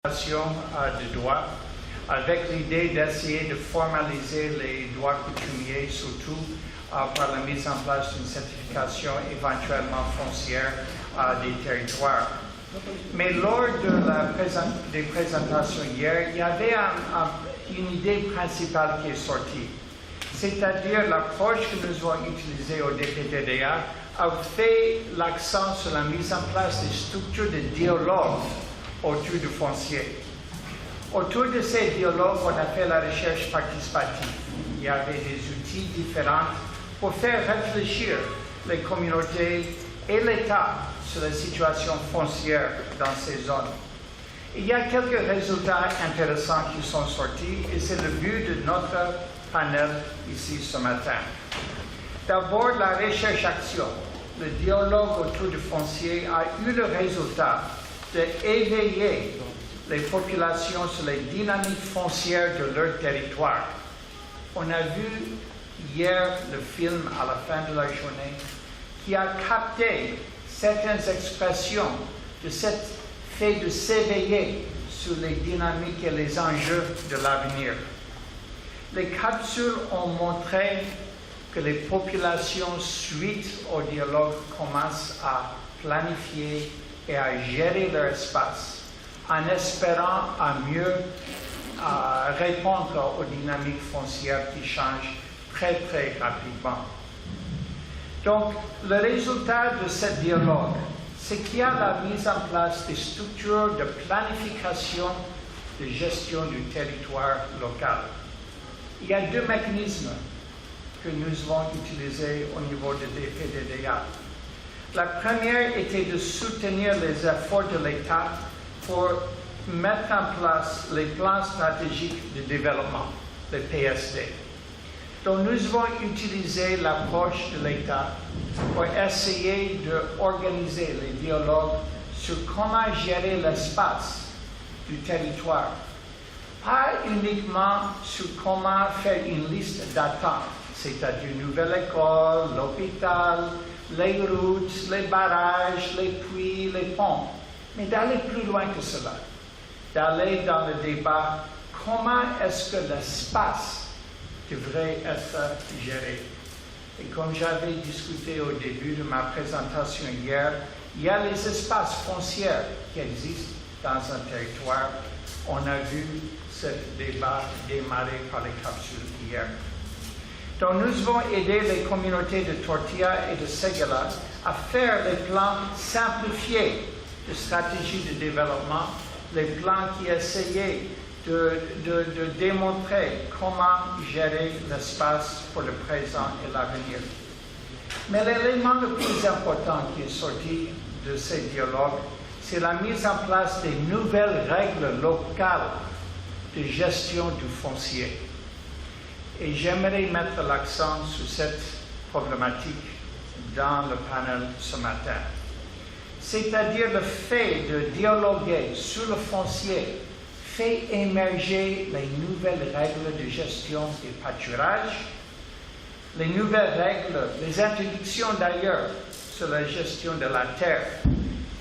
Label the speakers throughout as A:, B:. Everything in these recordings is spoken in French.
A: De droit, avec l'idée d'essayer de formaliser les droits coutumiers, surtout par la mise en place d'une certification éventuellement foncière des territoires. Mais lors des présentations hier, il y avait une idée principale qui est sortie, c'est-à-dire l'approche que nous avons utilisée au DPTDA a fait l'accent sur la mise en place des structures de dialogue autour du foncier. Autour de ces dialogues, on a fait la recherche participative. Il y avait des outils différents pour faire réfléchir les communautés et l'État sur la situation foncière dans ces zones. Il y a quelques résultats intéressants qui sont sortis et c'est le but de notre panel ici ce matin. D'abord, la recherche-action. Le dialogue autour du foncier a eu le résultat d'éveiller les populations sur les dynamiques foncières de leur territoire. On a vu hier le film à la fin de la journée qui a capté certaines expressions de cette fait de s'éveiller sur les dynamiques et les enjeux de l'avenir. Les capsules ont montré que les populations, suite au dialogue, commencent à planifier et à gérer leur espace, en espérant à mieux répondre aux dynamiques foncières qui changent très rapidement. Donc, le résultat de ce dialogue, c'est qu'il y a la mise en place des structures de planification de gestion du territoire local. Il y a deux mécanismes que nous avons utilisés au niveau de DPTDA. La première était de soutenir les efforts de l'État pour mettre en place les plans stratégiques de développement, les PSD. Donc nous avons utilisé l'approche de l'État pour essayer d'organiser les dialogues sur comment gérer l'espace du territoire. Pas uniquement sur comment faire une liste d'attente, c'est-à-dire une nouvelle école, l'hôpital, les routes, les barrages, les puits, les ponts, mais d'aller plus loin que cela, d'aller dans le débat comment est-ce que l'espace devrait être géré. Et comme j'avais discuté au début de ma présentation hier, il y a les espaces fonciers qui existent dans un territoire. On a vu ce débat démarrer par les capsules hier. Donc nous avons aidé les communautés de Tortilla et de Séguéla à faire les plans simplifiés de stratégie de développement, les plans qui essayaient de démontrer comment gérer l'espace pour le présent et l'avenir. Mais l'élément le plus important qui est sorti de ces dialogues, c'est la mise en place des nouvelles règles locales de gestion du foncier. Et j'aimerais mettre l'accent sur cette problématique dans le panel ce matin. C'est-à-dire le fait de dialoguer sur le foncier fait émerger les nouvelles règles de gestion des pâturages, les nouvelles règles, les interdictions d'ailleurs sur la gestion de la terre.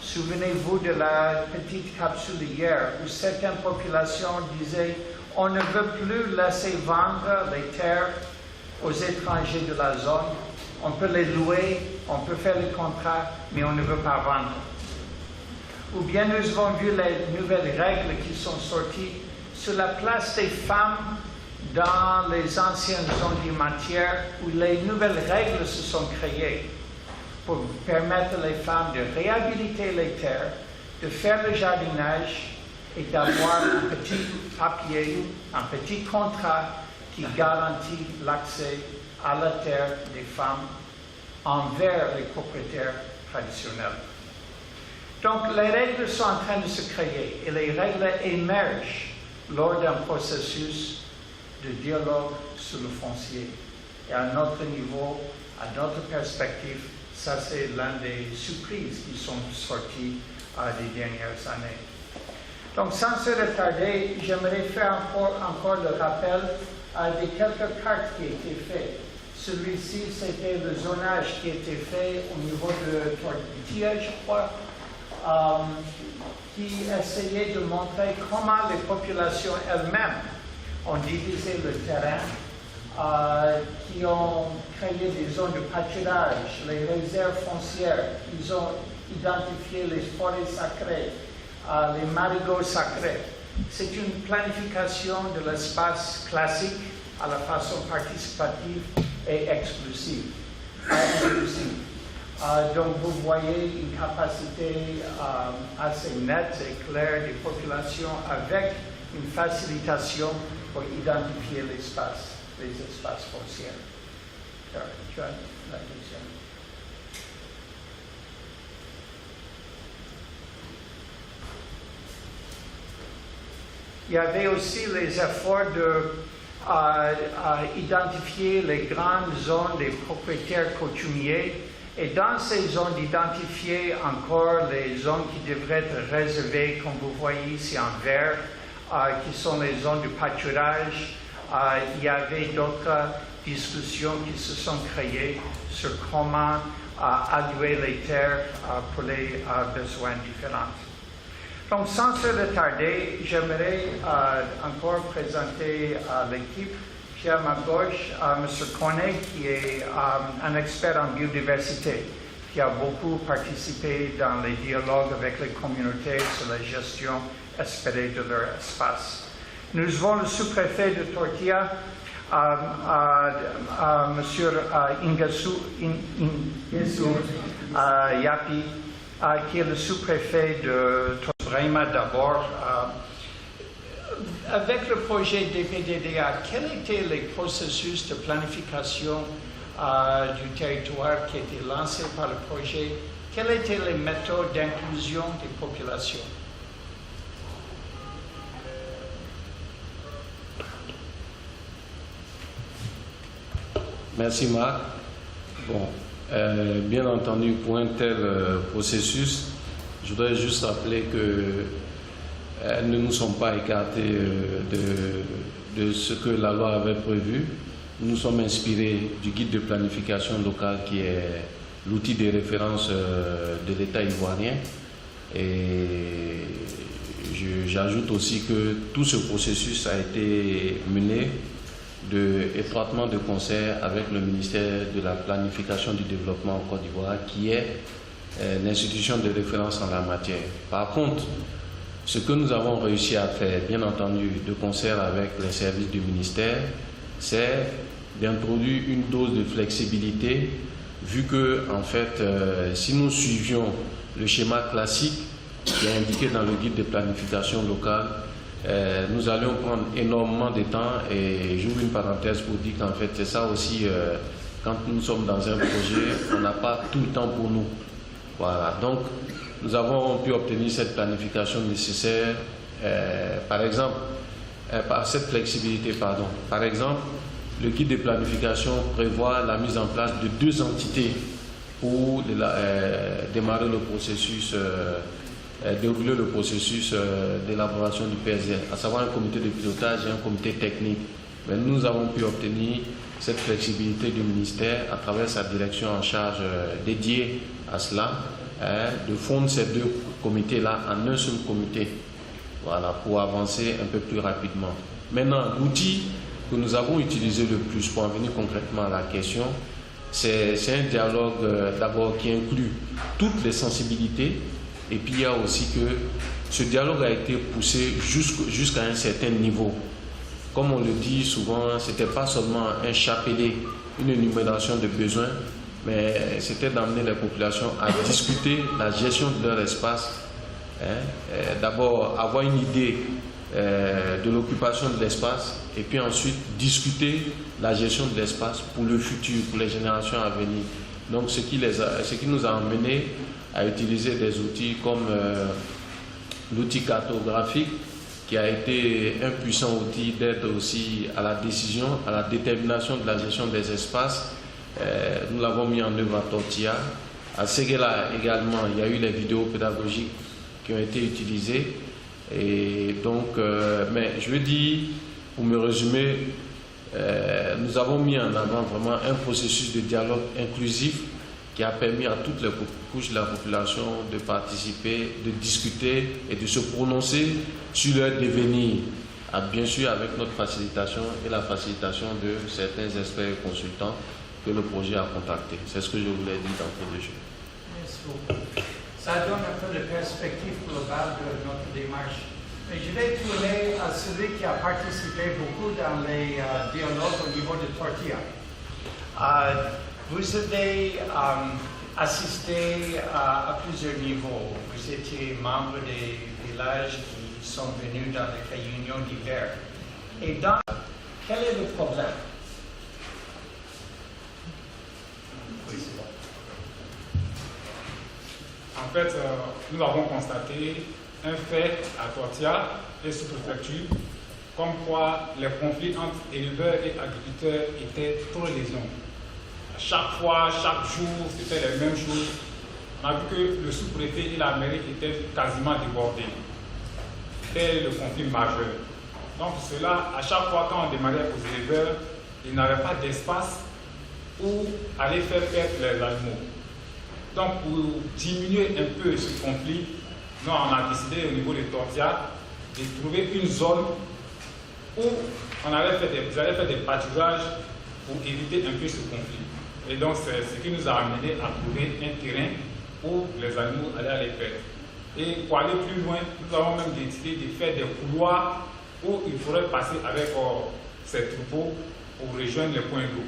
A: Souvenez-vous de la petite capsule hier où certaines populations disaient on ne veut plus laisser vendre les terres aux étrangers de la zone. On peut les louer, on peut faire les contrats, mais on ne veut pas vendre. Ou bien nous avons vu les nouvelles règles qui sont sorties sur la place des femmes dans les anciennes zones dimentières où les nouvelles règles se sont créées pour permettre aux femmes de réhabiliter les terres, de faire le jardinage et d'avoir un petit papier, un petit contrat qui garantit l'accès à la terre des femmes envers les propriétaires traditionnels. Donc les règles sont en train de se créer et les règles émergent lors d'un processus de dialogue sur le foncier. Et à notre niveau, à notre perspective, ça c'est l'une des surprises qui sont sorties des dernières années. Donc sans se retarder, j'aimerais faire encore le rappel des quelques cartes qui étaient faites. Celui-ci, c'était le zonage qui était fait au niveau de Tortilla, je crois. qui essayait de montrer comment les populations elles-mêmes ont divisé le terrain, qui ont créé des zones de pâturage, les réserves foncières, ils ont identifié les forêts sacrées, les marigots sacrés. C'est une planification de l'espace classique à la façon participative et exclusive. Donc vous voyez une capacité assez nette et claire des populations avec une facilitation pour identifier les espaces fonciers. Tu as la deuxième. Il y avait aussi les efforts de identifier les grandes zones des propriétaires coutumiers et dans ces zones d'identifier encore les zones qui devraient être réservées, comme vous voyez ici en vert, qui sont les zones de pâturage. Il y avait d'autres discussions qui se sont créées sur comment allouer les terres pour les besoins différents. Donc, sans se retarder, j'aimerais encore présenter l'équipe. Puis à ma gauche, M. Cornet, qui est un expert en biodiversité, qui a beaucoup participé dans les dialogues avec les communautés sur la gestion espérée de leur espace. Nous avons le sous-préfet de Tortilla, M. Ingesu Yapi, qui est le sous-préfet de Tortilla d'abord. Avec le projet DPDDA, quels étaient les processus de planification du territoire qui étaient lancés par le projet? Quelles étaient les méthodes d'inclusion des populations?
B: Merci Marc. Bon, bien entendu, pour un tel processus, je voudrais juste rappeler que elles ne nous sont pas écartées de ce que la loi avait prévu. Nous sommes inspirés du guide de planification locale qui est l'outil de référence de l'État ivoirien. Et j'ajoute aussi que tout ce processus a été mené étroitement de concert avec le ministère de la Planification du Développement en Côte d'Ivoire, qui est l'institution de référence en la matière. Par contre, ce que nous avons réussi à faire, bien entendu, de concert avec les services du ministère, c'est d'introduire une dose de flexibilité, vu que, en fait, si nous suivions le schéma classique qui est indiqué dans le guide de planification locale, nous allions prendre énormément de temps, et j'ouvre une parenthèse pour dire qu'en fait, c'est ça aussi, quand nous sommes dans un projet, on n'a pas tout le temps pour nous. Voilà, donc, nous avons pu obtenir cette planification nécessaire, par exemple, par cette flexibilité, pardon. Par exemple, le guide de planification prévoit la mise en place de 2 entités pour démarrer le processus, dérouler le processus d'élaboration du PSR, à savoir un comité de pilotage et un comité technique. Mais nous avons pu obtenir cette flexibilité du ministère à travers sa direction en charge dédiée à cela, de fondre ces 2 comités-là en un seul comité, voilà, pour avancer un peu plus rapidement. Maintenant, l'outil que nous avons utilisé le plus pour en venir concrètement à la question, c'est un dialogue d'abord qui inclut toutes les sensibilités, et puis il y a aussi que ce dialogue a été poussé jusqu'à un certain niveau. Comme on le dit souvent, ce n'était pas seulement un chapelet, une énumération de besoins, mais c'était d'amener les populations à discuter la gestion de leur espace. D'abord, avoir une idée de l'occupation de l'espace, et puis ensuite discuter la gestion de l'espace pour le futur, pour les générations à venir. Donc, ce qui nous a amené à utiliser des outils comme l'outil cartographique, qui a été un puissant outil d'aide aussi à la décision, à la détermination de la gestion des espaces. Nous l'avons mis en œuvre à Tortilla. À Séguéla également, il y a eu les vidéos pédagogiques qui ont été utilisées. Et donc, mais je veux dire, pour me résumer, nous avons mis en avant vraiment un processus de dialogue inclusif qui a permis à toutes les couches de la population de participer, de discuter et de se prononcer sur leur devenir, bien sûr avec notre facilitation et la facilitation de certains experts et consultants que le projet a contactés. C'est ce que je voulais dire d'entrée de jeu.
A: Merci beaucoup. Ça donne un peu de perspective globale de notre démarche. Mais je vais tourner à celui qui a participé beaucoup dans les dialogues au niveau de Tortilla. Vous avez assisté à plusieurs niveaux. Vous étiez membre des villages qui sont venus dans les réunions d'hiver. Et donc, quel est le problème? Oui, c'est bon.
C: En fait, nous avons constaté un fait à Tortilla et sous-préfecture, comme quoi les conflits entre éleveurs et agriculteurs étaient trop légion. À chaque fois, chaque jour, c'était les mêmes choses. On a vu que le sous-préfet et la mairie étaient quasiment débordés. C'était le conflit majeur. Donc cela, à chaque fois quand on démarrait aux éleveurs, ils n'avaient pas d'espace où aller faire perdre les animaux. Donc pour diminuer un peu ce conflit, nous on a décidé au niveau de Tortilla de trouver une zone où on allait faire des pâturages pour éviter un peu ce conflit. Et donc c'est ce qui nous a amené à trouver un terrain où les animaux allaient aller perdre. Et pour aller plus loin, nous avons même décidé de faire des couloirs où il faudrait passer avec ces troupeaux pour rejoindre les points d'eau.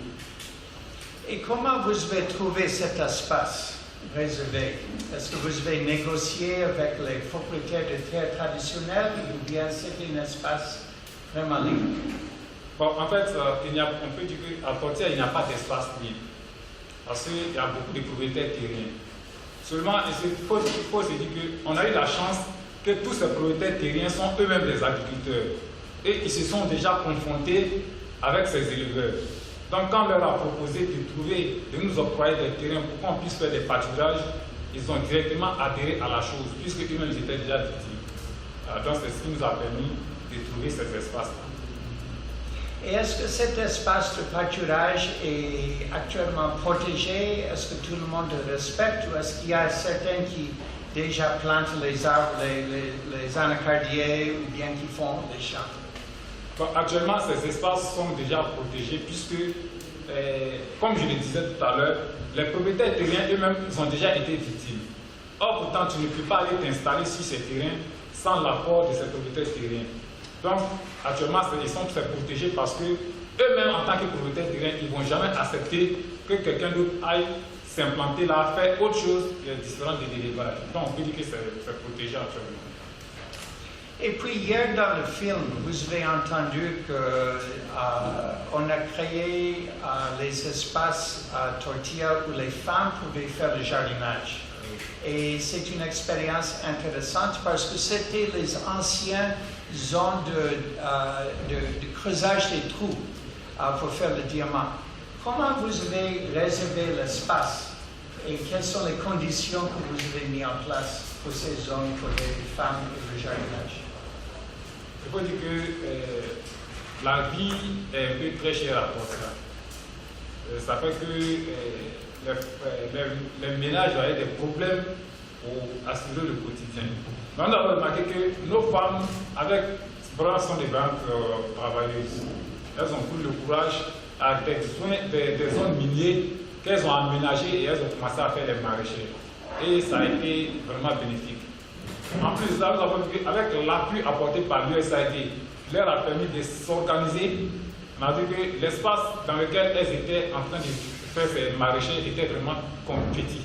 A: Et comment vous avez trouvé cet espace réservé? Est-ce que vous avez négocié avec les propriétaires de terres traditionnelles ou bien c'était un espace vraiment libre?
C: Bon, en fait, on peut dire qu'à Tortilla, il n'y a pas d'espace libre. Parce qu'il y a beaucoup de propriétaires terriens. Seulement, il faut se dire qu'on a eu la chance que tous ces propriétaires terriens sont eux-mêmes des agriculteurs. Et ils se sont déjà confrontés avec ces éleveurs. Donc quand on leur a proposé de nous octroyer des terrains pour qu'on puisse faire des pâturages, ils ont directement adhéré à la chose, puisque eux-mêmes étaient déjà victimes. Donc c'est ce qui nous a permis de trouver ces espaces-là.
A: Et est-ce que cet espace de pâturage est actuellement protégé? Est-ce que tout le monde le respecte ou est-ce qu'il y a certains qui déjà plantent les arbres, les anacardiers ou bien qui font les champs?
C: Bon, actuellement, ces espaces sont déjà protégés puisque, comme je le disais tout à l'heure, les propriétaires terriens eux-mêmes ont déjà été victimes. Or, pourtant, tu ne peux pas aller t'installer sur ces terrains sans l'apport de ces propriétaires terriens. Donc, actuellement, ils sont très protégés parce que eux-mêmes, en tant que propriétaires terriens, ils ne vont jamais accepter que quelqu'un d'autre aille s'implanter là, faire autre chose différent de l'élevage. Donc, on peut dire que c'est protégé actuellement.
A: Et puis hier dans le film, vous avez entendu qu'on a créé les espaces à Tortilla où les femmes pouvaient faire le jardinage. Et c'est une expérience intéressante parce que c'était les anciennes zones de creusage des trous pour faire le diamant. Comment vous avez réservé l'espace et quelles sont les conditions que vous avez mises en place pour ces zones pour les femmes et le jardinage?
C: Il faut dire que la vie est un peu très chère à Tortilla. Ça fait que les ménages avaient des problèmes pour assurer le quotidien. Donc, on a remarqué que nos femmes, sont des banques travailleuses. Elles ont pris le courage à des zones minières qu'elles ont aménagées et elles ont commencé à faire les maraîchers. Et ça a été vraiment bénéfique. En plus, là, nous avons vu avec l'appui apporté par l'USAID, qui leur a permis de s'organiser. On a vu que l'espace dans lequel elles étaient en train de faire ces maraîchers était vraiment petit.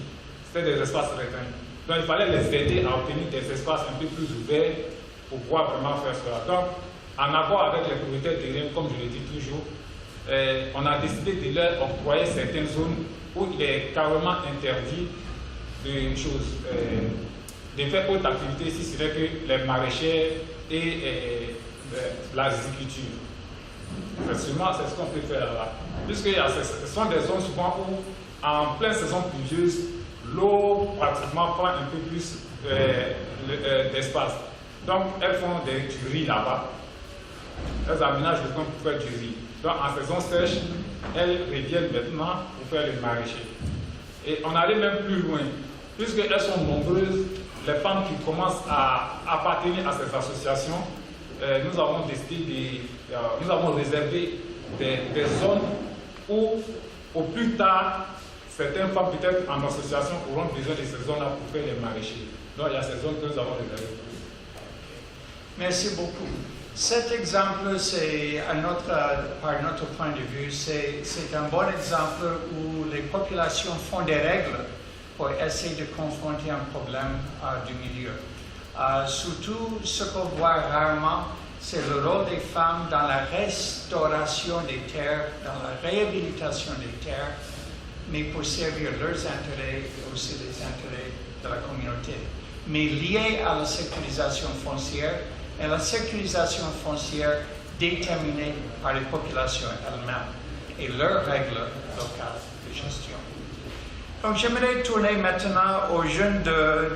C: C'était des espaces restreints. Donc il fallait les aider à obtenir des espaces un peu plus ouverts pour pouvoir vraiment faire cela. Donc, en accord avec les propriétaires terriens, comme je le dis toujours, on a décidé de leur octroyer certaines zones où il est carrément interdit de faire autre activité si ce n'est que les maraîchers et l'agriculture. C'est ce qu'on peut faire là. Puisque ce sont des zones souvent où, en pleine saison pluvieuse, l'eau pratiquement prend un peu plus d'espace. Donc, elles font du riz là-bas. Elles aménagent le camp pour faire du riz. Donc, en saison sèche, elles reviennent maintenant pour faire le maraîcher. Et on allait même plus loin, puisqu'elles sont nombreuses, les femmes qui commencent à appartenir à ces associations. Nous avons décidé nous avons réservé des zones où, au plus tard, certaines femmes, peut-être en association, auront besoin de ces zones-là pour faire les maraîchers. Donc, il y a ces zones que nous avons réservées.
A: Merci beaucoup. Cet exemple, c'est par notre point de vue, c'est un bon exemple où les populations font des règles pour essayer de confronter un problème du milieu. Surtout, ce qu'on voit rarement, c'est le rôle des femmes dans la restauration des terres, dans la réhabilitation des terres, mais pour servir leurs intérêts et aussi les intérêts de la communauté, mais lié à la sécurisation foncière, et la sécurisation foncière déterminée par les populations elles-mêmes et leurs règles locales de gestion. Donc j'aimerais tourner maintenant aux jeunes de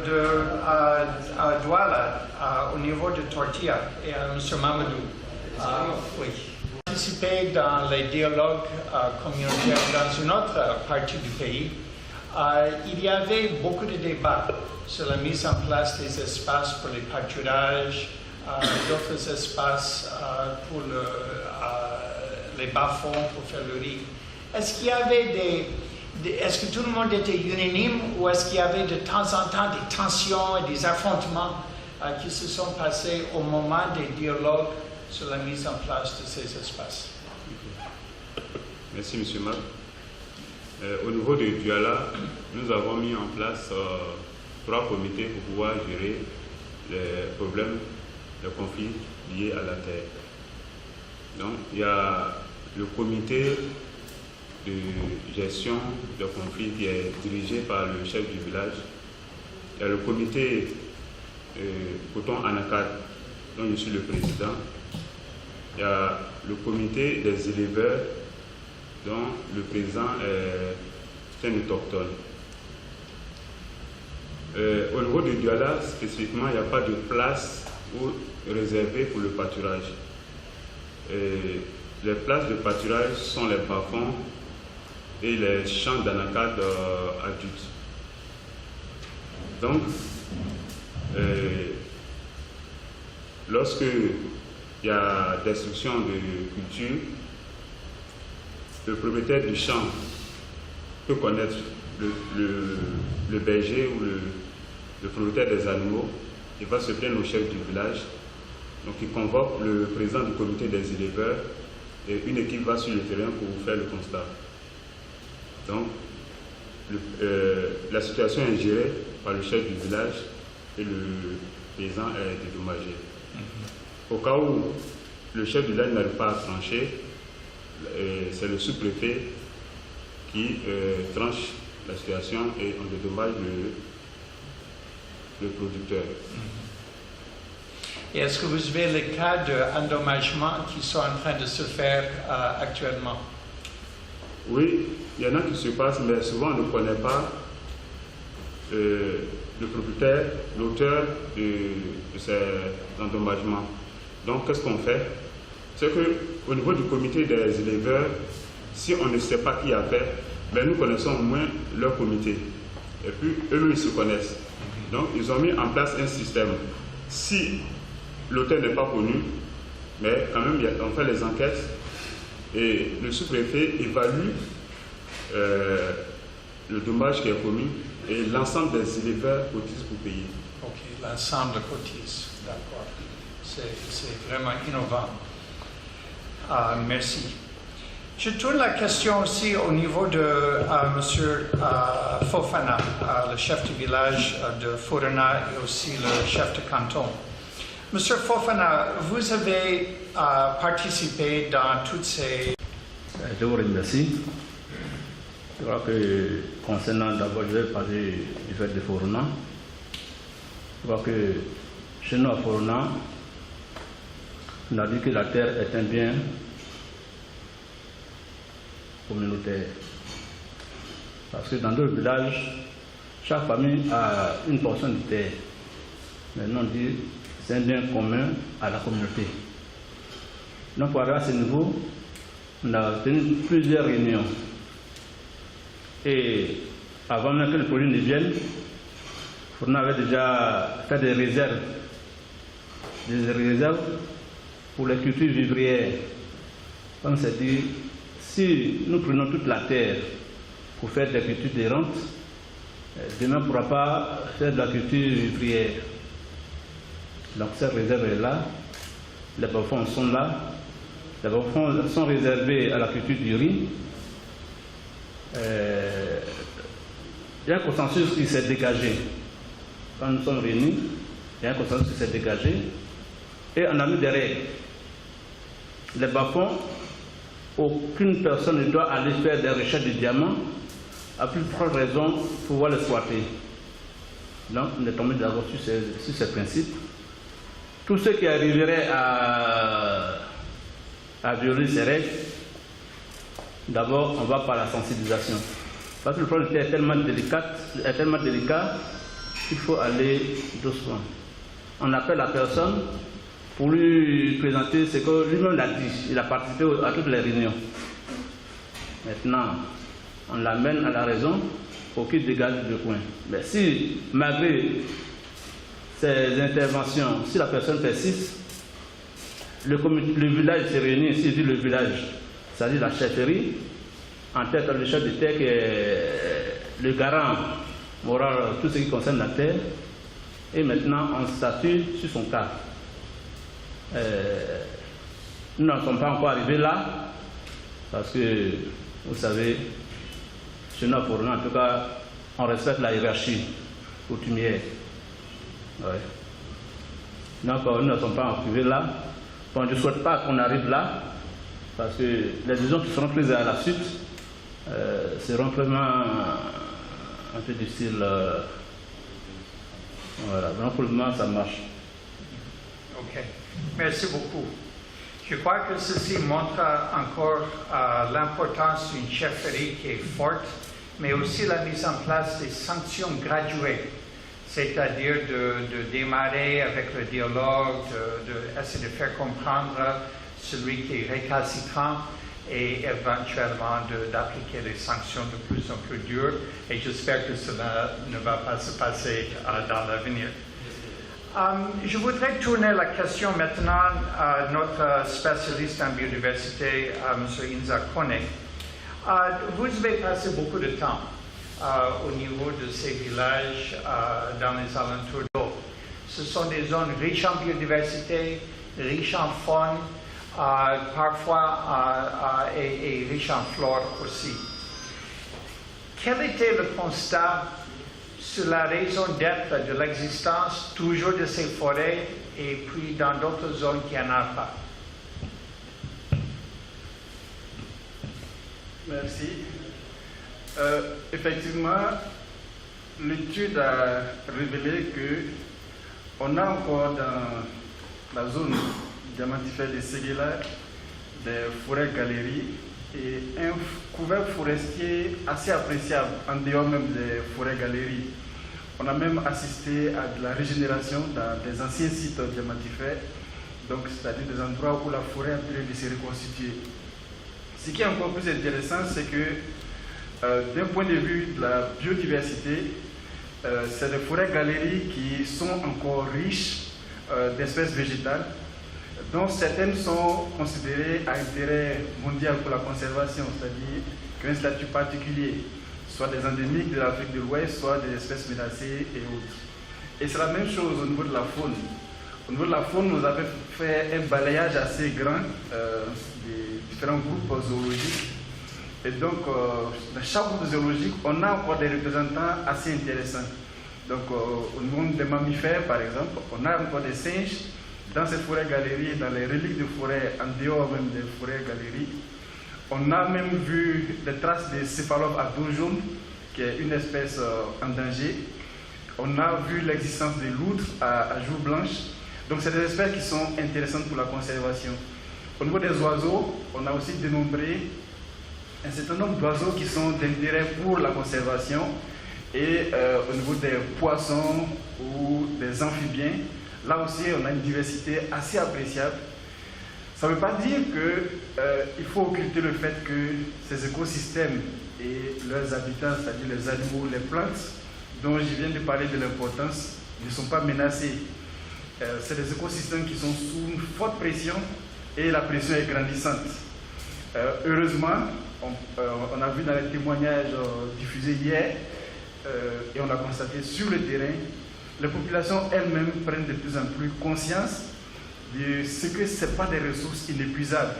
A: Douala, au niveau de Tortilla, et à M. Mamadou. Oui. Participer dans les dialogues communautaires dans une autre partie du pays, il y avait beaucoup de débats sur la mise en place des espaces pour les pâturages, d'autres espaces pour les bas-fonds pour faire le riz. Est-ce qu'il y avait est-ce que tout le monde était unanime ou est-ce qu'il y avait de temps en temps des tensions et des affrontements qui se sont passés au moment des dialogues sur la mise en place de ces espaces?
D: Merci, M. Marc. Au niveau de Douala, nous avons mis en place 3 comités pour pouvoir gérer les problèmes, les conflits liés à la terre. Donc, il y a le comité de gestion de conflits qui est dirigé par le chef du village. Il y a le comité Coton Anakad, dont je suis le président. Il y a le comité des éleveurs, dont le président est un autochtone. Au niveau de Douala, spécifiquement, il n'y a pas de place réservée pour le pâturage. Les places de pâturage sont les bas-fonds et les champs d'anacad adultes. Donc, lorsque il y a destruction de culture, le propriétaire du champ peut connaître le berger ou le propriétaire des animaux. Il va se plaindre au chef du village. Donc il convoque le président du comité des éleveurs et une équipe va sur le terrain pour faire le constat. Donc la situation est gérée par le chef du village et le paysan est dédommagé. Au cas où le chef du village n'arrive pas à trancher, c'est le sous-préfet qui tranche la situation et on dédommage le producteur.
A: Et est-ce que vous avez les cas d'endommagement qui sont en train de se faire actuellement?
D: Oui, il y en a qui se passent, mais souvent on ne connaît pas le propriétaire, l'auteur de ces endommagements. Donc qu'est-ce qu'on fait? C'est qu'au niveau du comité des éleveurs, si on ne sait pas qui a fait, ben nous connaissons au moins leur comité. Et puis eux, ils se connaissent. Donc ils ont mis en place un système. Si l'auteur n'est pas connu, mais quand même on fait les enquêtes et le sous-préfet évalue le dommage qui est commis et l'ensemble des éleveurs cotisent pour payer.
A: Ok, l'ensemble cotise, d'accord. C'est vraiment innovant. Merci. Je tourne la question aussi au niveau de M. Fofana, le chef du village de Furana et aussi le chef de canton. M. Fofana, vous avez participé dans toutes ces...
E: Je vous remercie. Je crois que concernant d'abord, je vais parler du fait de Furana. Je crois que chez nous à Furana, on a dit que la terre est un bien communautaire. Parce que dans d'autres villages, chaque famille a une portion de terre. Maintenant, on dit c'est un bien commun à la communauté. Donc, pour arriver à ce niveau, on a tenu plusieurs réunions. Et avant même que le projet ne vienne, on avait déjà fait des réserves pour les cultures vivrières. On s'est dit, si nous prenons toute la terre pour faire des cultures d'errante, demain on ne pourra pas faire de la culture vivrière. Donc cette réserve est là, les bas-fonds sont là, les bas-fonds sont réservés à la culture du riz. Il y a un consensus qui s'est dégagé. Quand nous sommes réunis, il y a un consensus qui s'est dégagé et on a mis des règles. Les bas-fonds, aucune personne ne doit aller faire des recherches de diamants, à plus forte raison pour pouvoir les exploiter. Donc on est tombé d'accord sur ces principes. Tous ceux qui arriveraient à violer ces règles, d'abord on va par la sensibilisation. Parce que le problème est tellement délicat, qu'il faut aller doucement. On appelle la personne pour lui présenter ce que lui-même l'a dit. Il a participé à toutes les réunions. Maintenant, on l'amène à la raison pour qu'il dégage le coin. Mais si, malgré ces interventions, si la personne persiste, le village se réunit, s'il dit le village, c'est-à-dire la chefferie, en tête le chef de terre qui est le garant moral, tout ce qui concerne la terre, et maintenant on statue sur son cas. Nous n'en sommes pas encore arrivés là, parce que, vous savez, chez nous, pour nous, en tout cas, on respecte la hiérarchie coutumière. Ouais. Donc, nous ne sommes pas arrivés là. Bon, je ne souhaite pas qu'on arrive là, parce que les décisions qui seront prises à la suite seront vraiment un peu difficiles. Voilà, donc pour le moment, ça marche.
A: Ok, merci beaucoup. Je crois que ceci montre encore l'importance d'une chefferie qui est forte, mais aussi la mise en place des sanctions graduées, c'est-à-dire de démarrer avec le dialogue, d'essayer de faire comprendre celui qui est récalcitrant et éventuellement d'appliquer des sanctions de plus en plus dures. Et j'espère que cela ne va pas se passer dans l'avenir. Je voudrais tourner la question maintenant à notre spécialiste en biodiversité, M. Inza Kone. Vous avez passé beaucoup de temps au niveau de ces villages dans les alentours d'eau. Ce sont des zones riches en biodiversité, riches en faune, parfois et riches en flore aussi. Quel était le constat sur la raison d'être de l'existence toujours de ces forêts et puis dans d'autres zones qui n'en ont pas?
F: Merci. Effectivement, l'étude a révélé qu'on a encore dans la zone diamantifère de Séguéla des forêts-galeries et un couvert forestier assez appréciable en dehors même des forêts-galeries. On a même assisté à de la régénération dans des anciens sites diamantifères, donc c'est-à-dire des endroits où la forêt a pu se reconstituer. Ce qui est encore plus intéressant, c'est que d'un point de vue de la biodiversité, c'est des forêts-galeries qui sont encore riches d'espèces végétales, dont certaines sont considérées à intérêt mondial pour la conservation, c'est-à-dire qui ont un statut particulier, soit des endémiques de l'Afrique de l'Ouest, soit des espèces menacées et autres. Et c'est la même chose au niveau de la faune. Au niveau de la faune, nous avons fait un balayage assez grand des différents groupes zoologiques. Et donc, dans chaque groupe zoologique, on a encore des représentants assez intéressants. Donc, au niveau des mammifères, par exemple, on a encore des singes dans ces forêts-galeries, dans les reliques de forêt, en dehors même des forêts-galeries. On a même vu des traces de céphalophes à dos jaune, qui est une espèce en danger. On a vu l'existence des loutres à joues blanches. Donc, c'est des espèces qui sont intéressantes pour la conservation. Au niveau des oiseaux, on a aussi dénombré un certain nombre d'oiseaux qui sont d'intérêt pour la conservation. Et au niveau des poissons ou des amphibiens, là aussi, on a une diversité assez appréciable. Ça ne veut pas dire qu'il faut occulter le fait que ces écosystèmes et leurs habitants, c'est-à-dire les animaux, les plantes, dont je viens de parler de l'importance, ne sont pas menacés. C'est des écosystèmes qui sont sous une forte pression et la pression est grandissante. Heureusement, on a vu dans les témoignages diffusés hier et on a constaté sur le terrain, les populations elles-mêmes prennent de plus en plus conscience de ce que ce n'est pas des ressources inépuisables.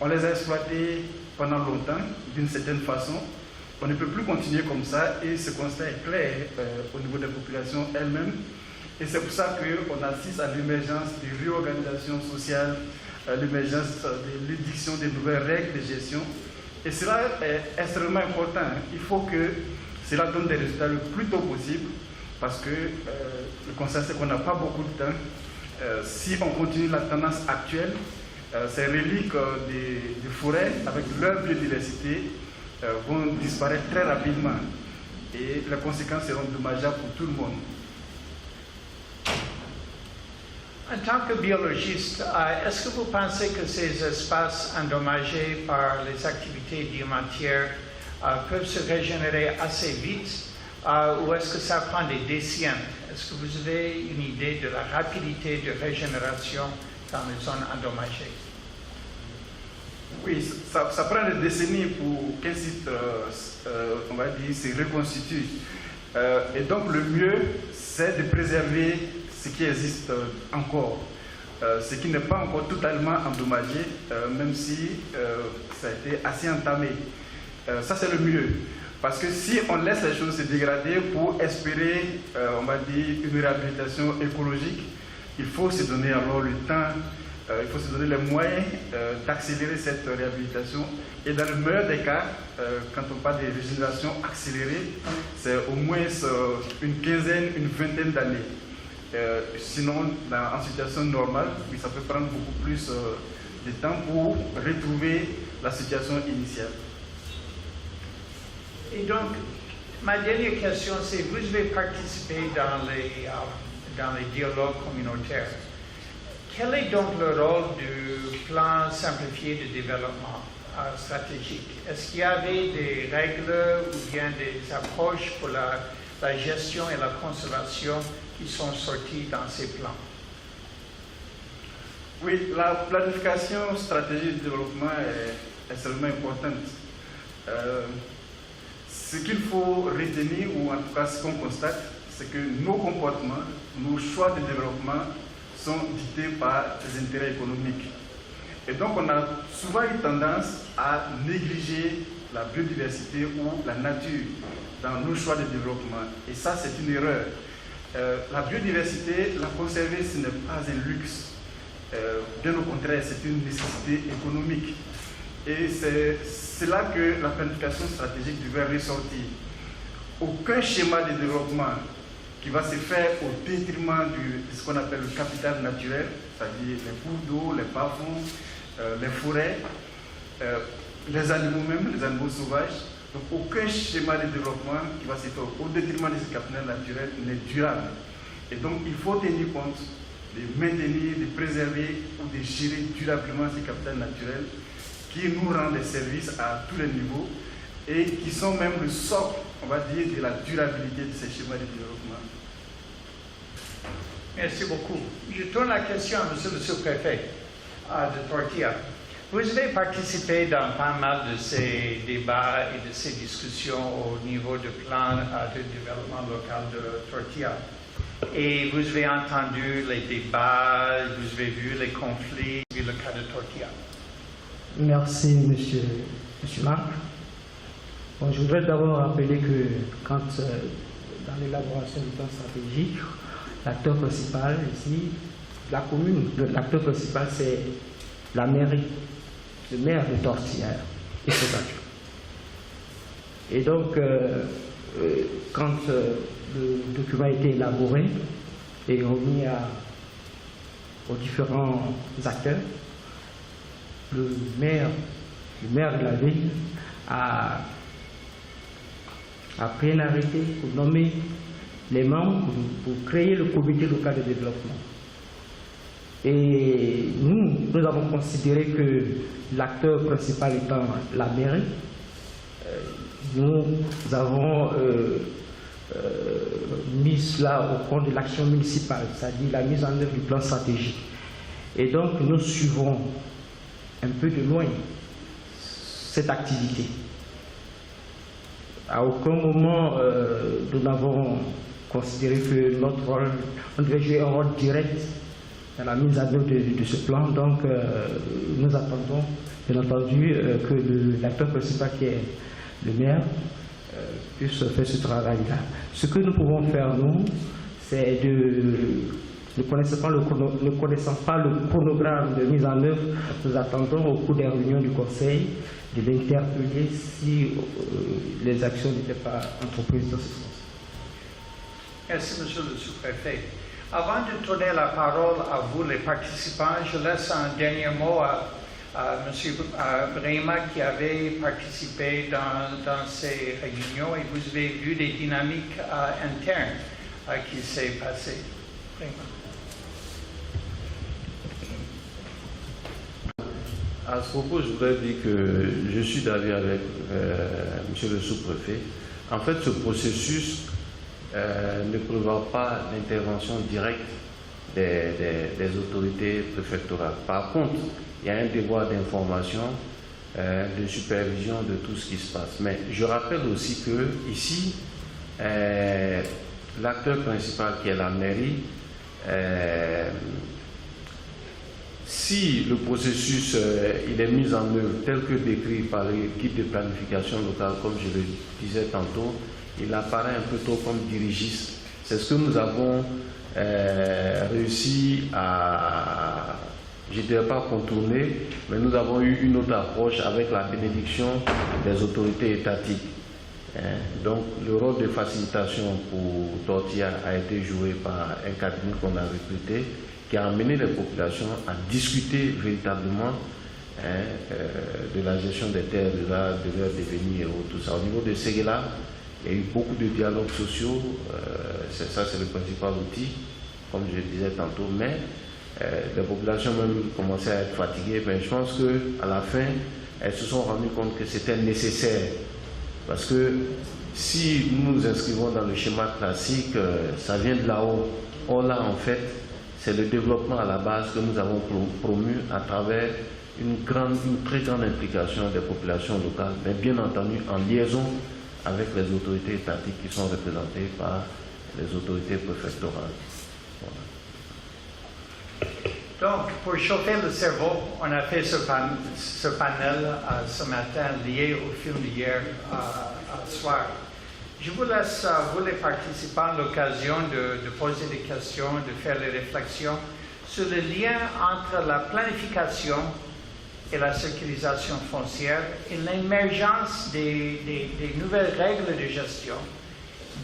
F: On les a exploitées pendant longtemps, d'une certaine façon. On ne peut plus continuer comme ça et ce constat est clair au niveau des populations elles-mêmes. Et c'est pour ça qu'on assiste à l'émergence de réorganisation sociale, à l'émergence de l'édiction de nouvelles règles de gestion. Et cela est extrêmement important. Il faut que cela donne des résultats le plus tôt possible parce que le constat c'est qu'on n'a pas beaucoup de temps. Si on continue la tendance actuelle, ces reliques des forêts avec leur biodiversité vont disparaître très rapidement et les conséquences seront dommageables pour tout le monde.
A: En tant que biologiste, est-ce que vous pensez que ces espaces endommagés par les activités diamantières peuvent se régénérer assez vite ou est-ce que ça prend des décennies? Est-ce que vous avez une idée de la rapidité de régénération dans les zones endommagées?
F: Oui, ça prend des décennies pour qu'un site, on va dire, se reconstitue. Et donc le mieux, c'est de préserver ce qui existe encore, ce qui n'est pas encore totalement endommagé, même si ça a été assez entamé. Ça, c'est le mieux. Parce que si on laisse les choses se dégrader pour espérer, on va dire, une réhabilitation écologique, il faut se donner alors le temps, il faut se donner les moyens d'accélérer cette réhabilitation. Et dans le meilleur des cas, quand on parle de régénération accélérée, c'est au moins une quinzaine, une vingtaine d'années. Sinon, en situation normale, oui, ça peut prendre beaucoup plus de temps pour retrouver la situation initiale.
A: Et donc, ma dernière question, c'est vous avez participé dans les dialogues communautaires. Quel est donc le rôle du plan simplifié de développement stratégique? Est-ce qu'il y avait des règles ou bien des approches pour la gestion et la conservation qui sont sorties dans ces plans?
F: Oui, la planification stratégique de développement est extrêmement importante. Ce qu'il faut retenir, ou en tout cas ce qu'on constate, c'est que nos comportements, nos choix de développement sont dictés par les intérêts économiques. Et donc on a souvent eu tendance à négliger la biodiversité ou la nature dans nos choix de développement. Et ça, c'est une erreur. La biodiversité, la conserver, ce n'est pas un luxe. Bien au contraire, c'est une nécessité économique. Et c'est là que la planification stratégique devait ressortir. Aucun schéma de développement qui va se faire au détriment de ce qu'on appelle le capital naturel, c'est-à-dire les cours d'eau, les bas-fonds, les forêts, les animaux même, les animaux sauvages. Donc aucun schéma de développement qui va se faire au détriment de ce capital naturel n'est durable. Et donc il faut tenir compte de maintenir, de préserver ou de gérer durablement ce capital naturel qui nous rend des services à tous les niveaux et qui sont même le socle, on va dire, de la durabilité de ces schémas de développement.
A: Merci beaucoup. Je tourne la question à M. le sous-préfet de Tortilla. Vous avez participé dans pas mal de ces débats et de ces discussions au niveau du plan de développement local de Tortilla. Et vous avez entendu les débats, vous avez vu les conflits, le cas de Tortilla.
G: Merci, monsieur Marc. Bon, je voudrais d'abord rappeler que quand, dans l'élaboration du plan stratégique, l'acteur principal ici, la commune, l'acteur principal, c'est la mairie, le maire de Tortilla et ses adjoints. Et donc, quand le document a été élaboré et remis aux différents acteurs, le maire de la ville a pris un arrêté pour nommer les membres pour créer le comité local de développement. Et nous avons considéré que l'acteur principal étant la mairie, nous avons mis cela au compte de l'action municipale, c'est-à-dire la mise en œuvre du plan stratégique. Et donc nous suivons un peu de loin cette activité. À aucun moment nous n'avons considéré que notre rôle, on devait jouer un rôle direct dans la mise en œuvre de ce plan. Donc nous attendons bien entendu que l'acteur principal qui est le maire puisse faire ce travail-là. Ce que nous pouvons faire, nous, c'est ne connaissant pas le chronogramme de mise en œuvre, nous attendons au cours des réunions du Conseil de l'interpeller si les actions n'étaient pas entreprises dans ce sens.
A: Merci, Monsieur le sous-préfet. Avant de tourner la parole à vous, les participants, je laisse un dernier mot à M. Brema qui avait participé dans ces réunions et vous avez vu des dynamiques internes qui s'est passées.
B: À ce propos, je voudrais dire que je suis d'avis avec M. le sous-préfet. En fait, ce processus ne prévoit pas l'intervention directe des autorités préfectorales. Par contre, il y a un devoir d'information, de supervision de tout ce qui se passe. Mais je rappelle aussi que ici, l'acteur principal qui est la mairie, si le processus il est mis en œuvre tel que décrit par les guides de planification locale, comme je le disais tantôt, il apparaît un peu trop comme dirigiste. C'est ce que nous avons réussi à, je ne dirais pas contourner, mais nous avons eu une autre approche avec la bénédiction des autorités étatiques. Donc le rôle de facilitation pour Tortilla a été joué par un cabinet qu'on a recruté, qui a amené les populations à discuter véritablement de la gestion des terres, de leur devenir et tout ça. Au niveau de Séguéla, il y a eu beaucoup de dialogues sociaux, ça c'est le principal outil, comme je le disais tantôt, mais les populations même commençaient à être fatiguées, mais je pense qu'à la fin, elles se sont rendues compte que c'était nécessaire, parce que si nous nous inscrivons dans le schéma classique, ça vient de là-haut. Or là, en fait, c'est le développement à la base que nous avons promu à travers une très grande implication des populations locales, mais bien entendu en liaison avec les autorités étatiques qui sont représentées par les autorités préfectorales. Voilà.
A: Donc, pour chauffer le cerveau, on a fait ce panel ce matin lié au film d'hier soir. Je vous laisse, vous les participants, l'occasion de poser des questions, de faire des réflexions sur le lien entre la planification et la sécurisation foncière et l'émergence des nouvelles règles de gestion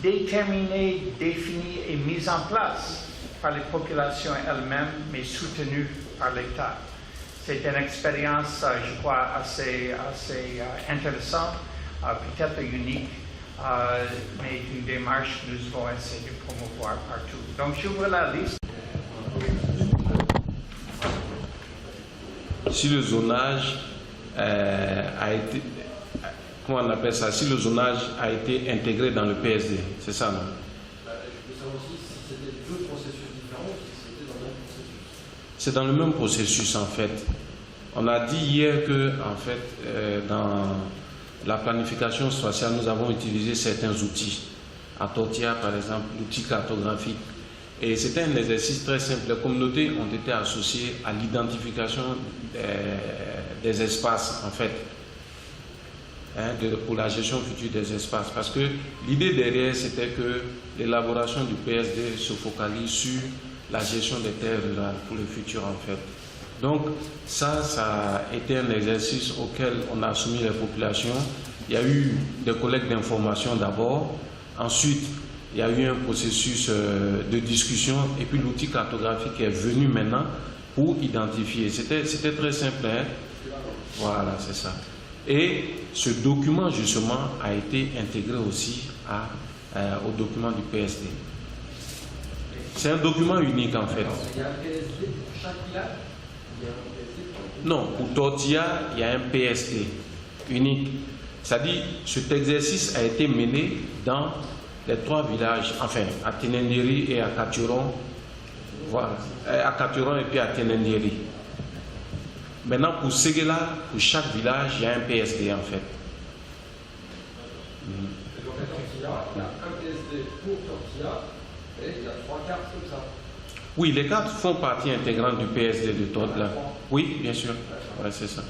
A: déterminées, définies et mises en place par les populations elles-mêmes, mais soutenues par l'État. C'est une expérience, je crois, assez intéressante, peut-être unique, mais une démarche que nous devons essayer de promouvoir partout. Donc, j'ouvre la liste.
B: Si le zonage a été, comment on appelle ça, si le zonage a été intégré dans le PSD, c'est ça, non?
H: Je veux savoir aussi si c'était deux processus différents ou si c'était dans le même processus.
B: C'est dans le même processus, en fait. On a dit hier que, en fait, dans la planification spatiale, nous avons utilisé certains outils. À Tortilla, par exemple, l'outil cartographique. Et c'était un exercice très simple. Les communautés ont été associées à l'identification des espaces, en fait, pour la gestion future des espaces. Parce que l'idée derrière, c'était que l'élaboration du PSD se focalise sur la gestion des terres rurales pour le futur, en fait. Donc, ça a été un exercice auquel on a soumis les populations. Il y a eu des collectes d'informations d'abord. Ensuite, il y a eu un processus de discussion et puis l'outil cartographique est venu maintenant pour identifier. C'était très simple, hein? Voilà, c'est ça. Et ce document, justement, a été intégré aussi au document du PSD. C'est un document unique, en fait.
H: Il y a un PSD chaque village, il y a un PSD.
B: Non, pour Tortilla, il y a un PSD unique. C'est-à-dire, cet exercice a été mené dans les 3 villages, enfin, à Tenenderi et à Katuron. Voilà, à Katuron et puis à Tenenderi. Maintenant, pour Séguéla, pour chaque village, il y a un PSD en fait.
H: Et donc à Tortilla, il y a un PSD pour Tortilla et il y a 3 cartes comme ça.
B: Oui, les cartes font partie intégrante du PSD de Tortilla. Oui, bien sûr. Ouais, c'est ça.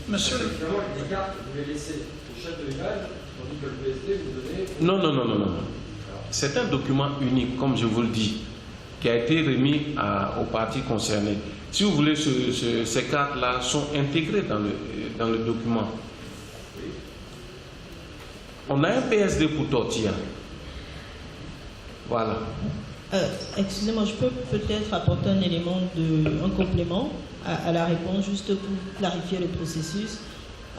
A: Monsieur le
H: Finalement, les cartes, vous les laissez au chef de village, tandis que le PSD, vous donnez.
B: Non, non, non, non, non. C'est un document unique, comme je vous le dis, qui a été remis aux parties concernées. Si vous voulez, ces cartes-là sont intégrées dans le document. On a un PSD pour Tortilla. Voilà.
I: Excusez-moi, je peux peut-être apporter un élément, un complément à la réponse, juste pour clarifier le processus.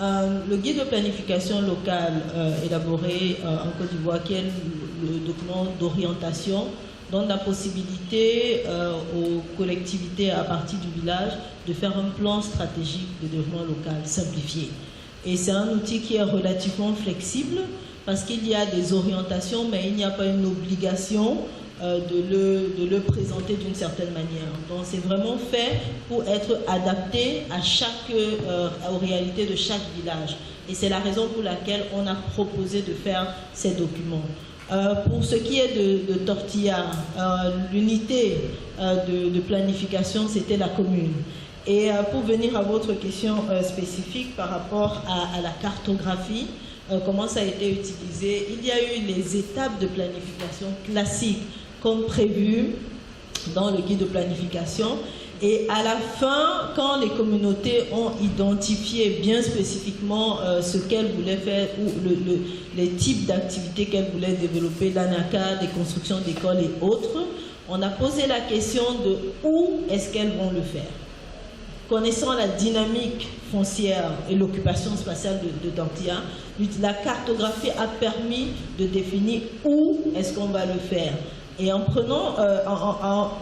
I: Le guide de planification locale élaboré en Côte d'Ivoire, qui est le document d'orientation, donne la possibilité aux collectivités à partir du village de faire un plan stratégique de développement local simplifié. Et c'est un outil qui est relativement flexible parce qu'il y a des orientations, mais il n'y a pas une obligation de le présenter d'une certaine manière. Donc c'est vraiment fait pour être adapté aux réalités de chaque village. Et c'est la raison pour laquelle on a proposé de faire ces documents. Pour ce qui est de Tortilla, l'unité de planification, c'était la commune. Et pour venir à votre question spécifique par rapport à la cartographie, comment ça a été utilisé, il y a eu les étapes de planification classiques comme prévu dans le guide de planification. Et à la fin, quand les communautés ont identifié bien spécifiquement ce qu'elles voulaient faire ou les types d'activités qu'elles voulaient développer, l'ANACA, des constructions d'écoles et autres, on a posé la question de où est-ce qu'elles vont le faire. Connaissant la dynamique foncière et l'occupation spatiale de Tortilla, la cartographie a permis de définir où est-ce qu'on va le faire. Et en prenant,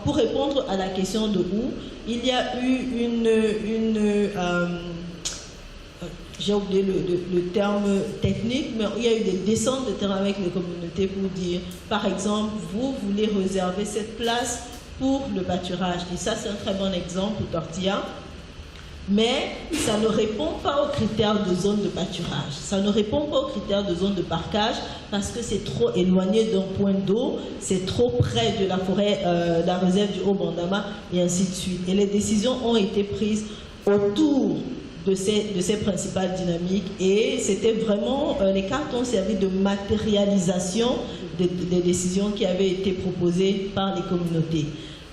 I: pour répondre à la question de où, il y a eu j'ai oublié le terme technique, mais il y a eu des descentes de terrain avec les communautés pour dire, par exemple, vous voulez réserver cette place pour le pâturage. Et ça, c'est un très bon exemple pour Tortilla. Mais ça ne répond pas aux critères de zone de pâturage. Ça ne répond pas aux critères de zone de parcage parce que c'est trop éloigné d'un point d'eau, c'est trop près de la forêt, de la réserve du Haut-Bandama et ainsi de suite. Et les décisions ont été prises autour de ces principales dynamiques et c'était vraiment, les cartes ont servi de matérialisation des décisions qui avaient été proposées par les communautés.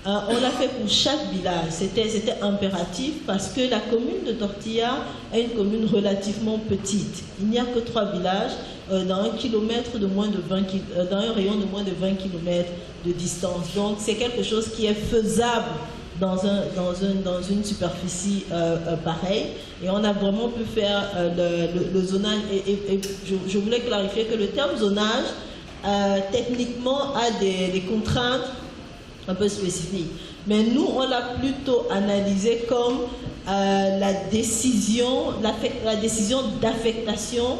I: On l'a fait pour chaque village, c'était impératif parce que la commune de Tortilla est une commune relativement petite. Il n'y a que 3 villages dans un rayon de moins de 20 km de distance. Donc c'est quelque chose qui est faisable dans une superficie pareille. Et on a vraiment pu faire le zonage. Et je voulais clarifier que le terme zonage, techniquement, a des contraintes un peu spécifique. Mais nous, on l'a plutôt analysé comme la décision d'affectation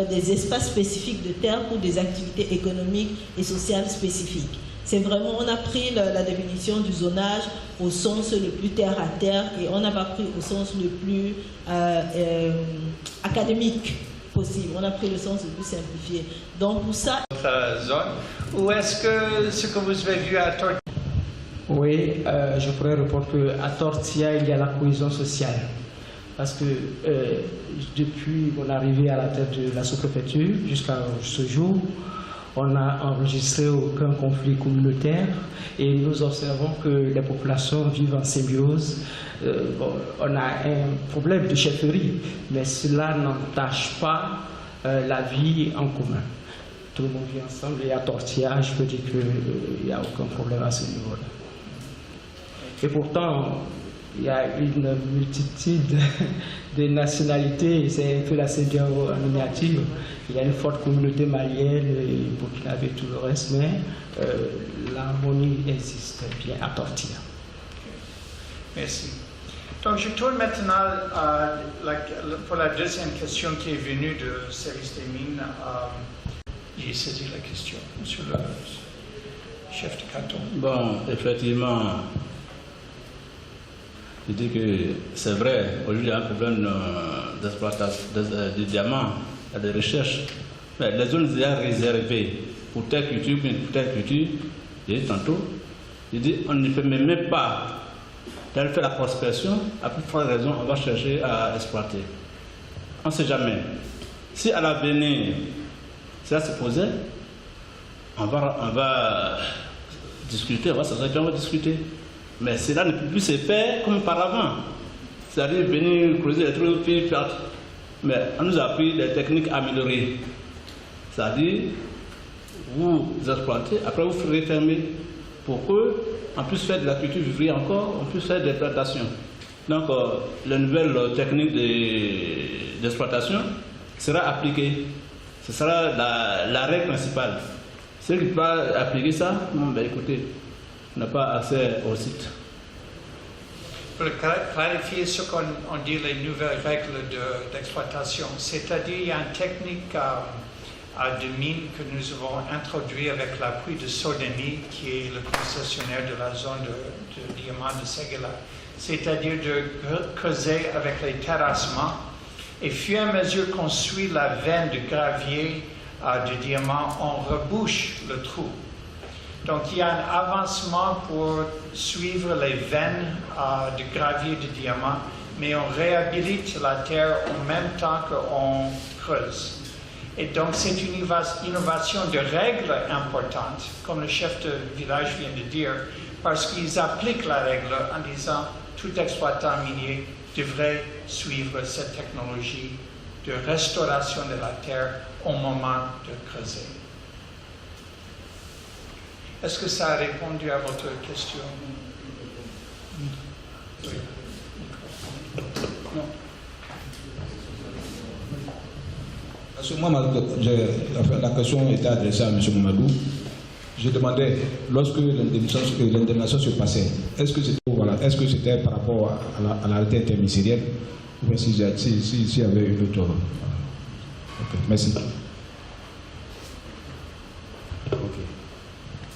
I: des espaces spécifiques de terre pour des activités économiques et sociales spécifiques. C'est vraiment, on a pris la définition du zonage au sens le plus terre à terre et on n'a pas pris au sens le plus académique possible. On a pris le sens le plus simplifié. Donc pour ça...
A: Zone, ou est-ce que ce que vous avez vu à Tortilla?
G: Oui, je pourrais répondre qu'à Tortilla, il y a la cohésion sociale. Parce que depuis mon arrivée à la tête de la sous-préfecture jusqu'à ce jour, on n'a enregistré aucun conflit communautaire et nous observons que les populations vivent en symbiose. On a un problème de chefferie, mais cela n'entache pas la vie en commun. Tout le monde vit ensemble et à Tortilla, je peux dire qu'il n'y a aucun problème à ce niveau-là. Et pourtant, il y a une multitude de nationalités, c'est un peu la CEDEAO en miniature. Il y a une forte communauté malienne, burkinabé, tout le reste, mais l'harmonie existe bien à Tortilla.
A: Merci. Donc, je tourne maintenant pour la deuxième question qui est venue du service des mines. J'ai saisi la question, monsieur le chef de canton.
E: Bon, effectivement, je dis que c'est vrai, aujourd'hui il y a un problème d'exploitation de diamants, il y a des recherches, mais les zones déjà réservées pour telle culture, pour telle culture, j'ai dit tantôt, je dis on ne peut même pas d'aller faire la prospection, à plus forte raison, on va chercher à exploiter. On ne sait jamais. Si à l'avenir, cela se posait, on va discuter, on va discuter. Mais cela ne peut plus se faire comme auparavant. C'est-à-dire venir creuser les trous, puis faire. Mais on nous a appris des techniques améliorées. C'est-à-dire, vous exploitez, après vous ferez fermer pour qu'on puisse faire de la culture vivrière encore, on puisse faire des plantations. Donc, la nouvelle technique d'exploitation sera appliquée. Ce sera la règle principale. Ceux qui ne peuvent pas appliquer ça, bon, ben écoutez, on n'a pas accès au site.
A: Pour clarifier ce qu'on dit, les nouvelles règles d'exploitation, c'est-à-dire il y a une technique de mine que nous avons introduite avec l'appui de Sodemi, qui est le concessionnaire de la zone de diamant de Séguéla. C'est-à-dire de creuser avec les terrassements, et au fur et à mesure qu'on suit la veine de gravier de diamant, on rebouche le trou. Donc il y a un avancement pour suivre les veines de gravier de diamant, mais on réhabilite la terre en même temps qu'on creuse. Et donc c'est une innovation de règles importante, comme le chef de village vient de dire, parce qu'ils appliquent la règle en disant tout exploitant minier devrait suivre cette technologie de restauration de la terre au moment de creuser. Est-ce que ça a répondu à votre question? Oui. Non.
J: Parce que moi, la question était adressée à M. Mamadou. Je demandais, lorsque l'indemnisation se passait, est-ce que c'était par rapport à l'arrêté interministériel ou bien s'il y avait une autre... Ok, merci.
D: Ok.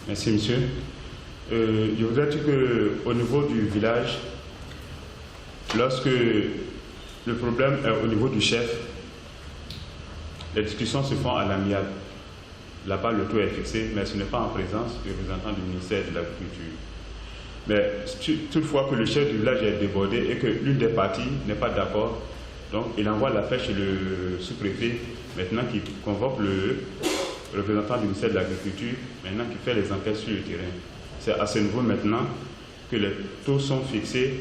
D: Merci, monsieur. Je voudrais dire qu'au niveau du village, lorsque le problème est au niveau du chef, les discussions se font à l'amiable. Là-bas, le taux est fixé, mais ce n'est pas en présence du représentant du ministère de l'Agriculture. Mais toutefois que le chef du village est débordé et que l'une des parties n'est pas d'accord, donc il envoie l'affaire chez le sous-préfet, maintenant qui convoque le représentant du ministère de l'Agriculture, maintenant qui fait les enquêtes sur le terrain. C'est à ce niveau maintenant que les taux sont fixés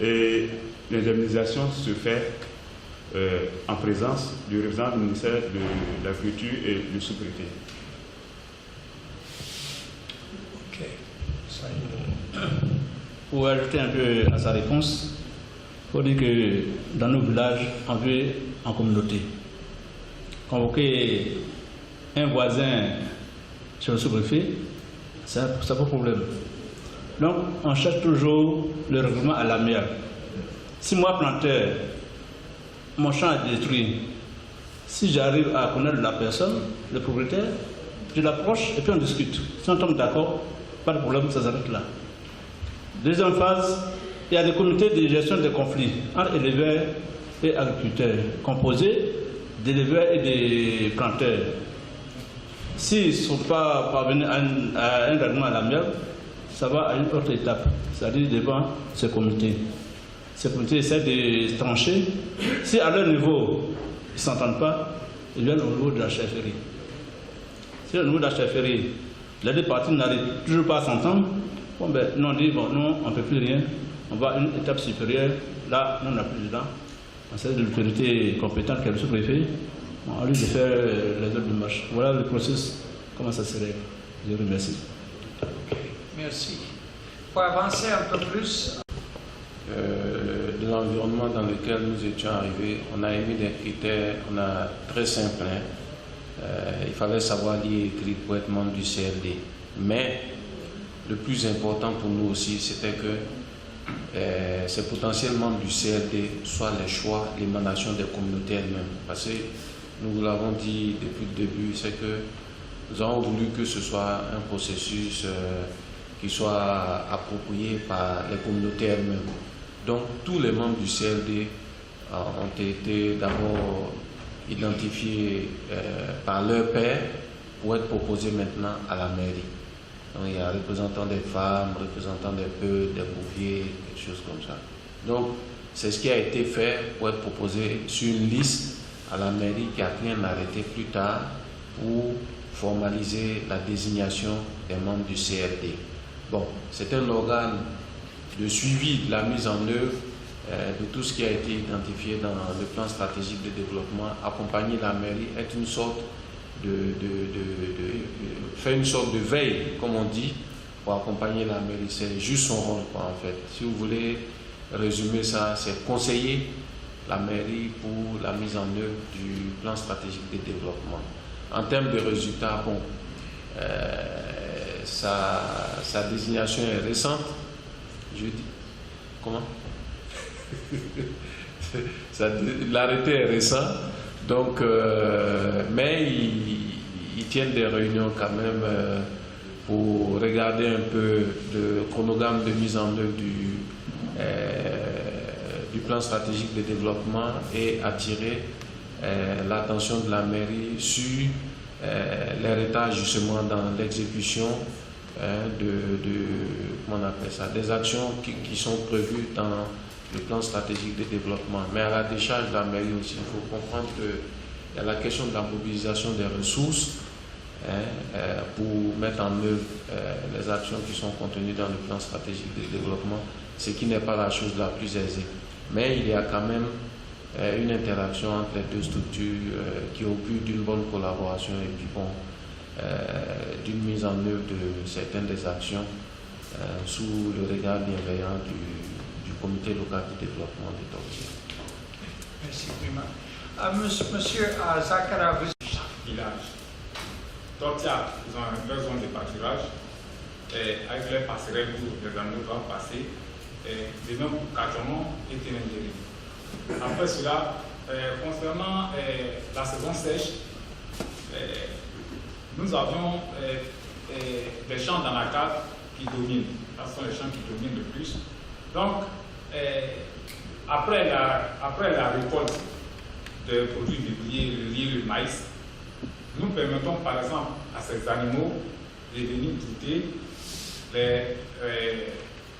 D: et l'indemnisation se fait en présence du représentant du ministère de l'Agriculture et du sous-préfet.
A: Ok.
E: Pour ajouter un peu à sa réponse, il faut dire que dans nos villages, on vit en communauté. Convoquer un voisin sur le sous-préfet, ça n'a pas de problème. Donc, on cherche toujours le règlement à l'amiable. Si moi, planteur, mon champ est détruit, si j'arrive à connaître la personne, le propriétaire, je l'approche et puis on discute. Si on tombe d'accord, pas de problème, ça s'arrête là. Deuxième phase, il y a des comités de gestion des conflits entre éleveurs et agriculteurs, composés d'éleveurs et des planteurs. S'ils ne sont pas parvenus à un règlement à l'amiable, ça va à une autre étape, c'est-à-dire devant ce comité. Ces comités essaient de trancher. Si à leur niveau, ils ne s'entendent pas, ils viennent au niveau de la chefferie. Si au niveau de la chefferie, les deux parties n'arrivent toujours pas à s'entendre, bon ben, nous on dit, bon, nous on ne peut plus rien, on va à une étape supérieure, là, nous on n'a plus de temps. On sait de l'autorité compétente qui est le sous-préfet, on lui de faire les autres démarches. Voilà le processus, comment ça se règle. Je vous remercie.
A: Okay, merci. Pour avancer un peu plus,
B: de l'environnement dans lequel nous étions arrivés, on a émis des critères, on a très simple. Il fallait savoir lire et écrire pour être membre du CLD. Mais le plus important pour nous aussi, c'était que c'est potentiellement du CRD, soit les choix, l'émanation des communautés elles-mêmes. Parce que nous vous l'avons dit depuis le début, c'est que nous avons voulu que ce soit un processus qui soit approprié par les communautés elles-mêmes. Donc tous les membres du CRD ont été d'abord identifiés par leur père pour être proposés maintenant à la mairie. Donc il y a représentants des femmes, représentants des peuples, des bouviers, quelque chose comme ça. Donc c'est ce qui a été fait pour être proposé sur une liste à la mairie qui a pris un arrêté plus tard pour formaliser la désignation des membres du CRD. Bon, c'est un organe de suivi de la mise en œuvre de tout ce qui a été identifié dans le plan stratégique de développement, accompagner la mairie, être une sorte faire une sorte de veille, comme on dit, pour accompagner la mairie. C'est juste son rôle, quoi, en fait. Si vous voulez résumer ça, c'est conseiller la mairie pour la mise en œuvre du plan stratégique de développement. En termes de résultats, bon, sa désignation est récente. Je dis, comment? L'arrêté est récent, donc, mais ils tiennent des réunions quand même pour regarder un peu le chronogramme de mise en œuvre du plan stratégique de développement et attirer l'attention de la mairie sur les retards justement dans l'exécution comment on appelle ça, des actions qui sont prévues dans le plan stratégique de développement. Mais à la décharge de la mairie aussi, il faut comprendre qu'il y a la question de la mobilisation des ressources pour mettre en œuvre les actions qui sont contenues dans le plan stratégique de développement, ce qui n'est pas la chose la plus aisée. Mais il y a quand même une interaction entre les deux structures qui augure d'une bonne collaboration et d'une mise en œuvre de certaines des actions sous le regard bienveillant du comité local de développement de Tortia.
A: Merci, Prima. Monsieur Zakara, vous...
C: Village. Tortia, ils ont leur zone de pâturage, avec les passerelles pour les animaux doivent passer, des noms pour Kajonon et Ténendéry. Après cela, concernant la saison sèche, nous avions des champs dans la carte qui dominent. Ce sont les champs qui dominent le plus. Donc, après la récolte de produits du blé, le riz, le maïs, nous permettons par exemple à ces animaux de venir goûter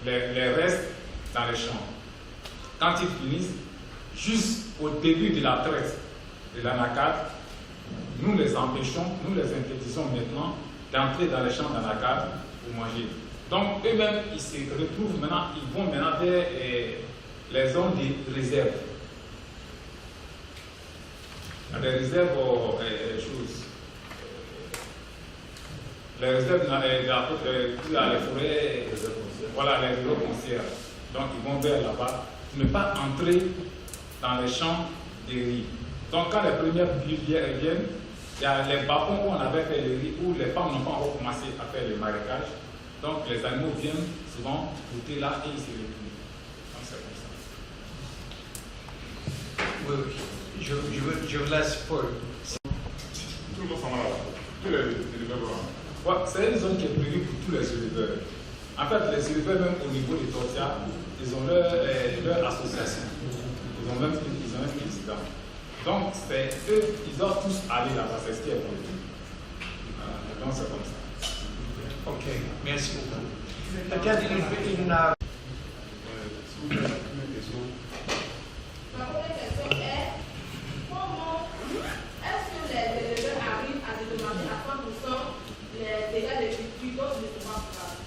C: les restes dans les champs. Quand ils finissent, juste au début de la traite de l'anacate, nous les empêchons, nous les interdisons maintenant d'entrer dans les champs d'anacate pour manger. Donc eux-mêmes, ils se retrouvent maintenant, ils vont maintenant vers les zones de réserve. Les réserves les réserves dans les forêts, voilà, les réserves foncières. Donc ils vont vers là-bas, ne pas entrer dans les champs de riz. Donc quand les premières pluies viennent, il y a les bas-fonds où on avait fait le riz, où les femmes n'ont pas encore commencé à faire le marécage. Donc les animaux viennent souvent goûter là et ils se retrouvent. Donc c'est comme ça.
A: Oui, je vous laisse pour...
C: Tout le monde s'en va là-bas. Tous les éleveurs. Ouais, c'est une zone qui est prévue pour tous les éleveurs. En fait, les éleveurs, même au niveau des Tortia, ils ont leur association. Ils ont même un président. Donc, c'est eux, ils doivent tous aller là-bas, c'est ce qui est prévu. Donc, c'est comme ça.
A: Ok, merci beaucoup. Peut-être une...
K: Ma première question est, comment est-ce que les éleveurs arrivent à demander à 100% les dégâts de culture dont ils ne sont pas capables?